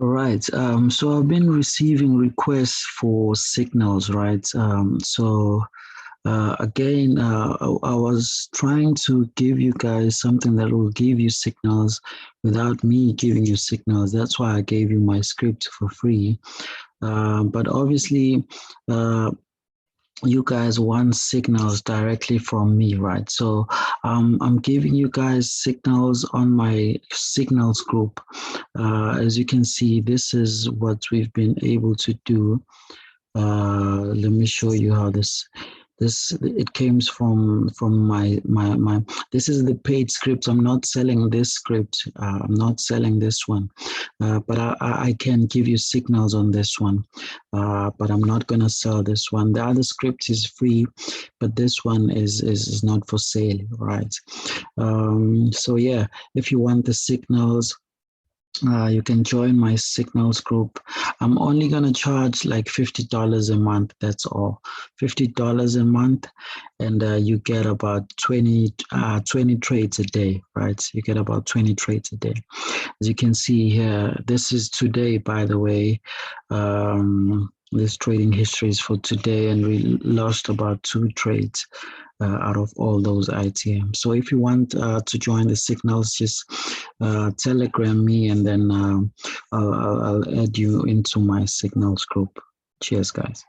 All right. So I've been receiving requests for signals, right? Again, I was trying to give you guys something that will give you signals without me giving you signals. That's why I gave you my script for free. But obviously, uh, you guys want signals directly from me, right? So I'm giving you guys signals on my signals group. As you can see, this is what we've been able to do. Let me show you how this it came from my this is the paid script. I'm not selling this script. I'm not selling this one, but I can give you signals on this one, but I'm not gonna sell this one. The other script is free, but this one is not for sale, right? So yeah, if you want the signals, you can join my signals group. I'm only gonna charge like $50 a month. That's all, $50 a month, and you get about 20 trades a day, right? You get about 20 trades a day. As you can see here, this is today, by the way. This trading history is for today, and we lost about 2 trades out of all those ITMs. So if you want to join the signals, just telegram me, and then I'll add you into my signals group. Cheers, guys.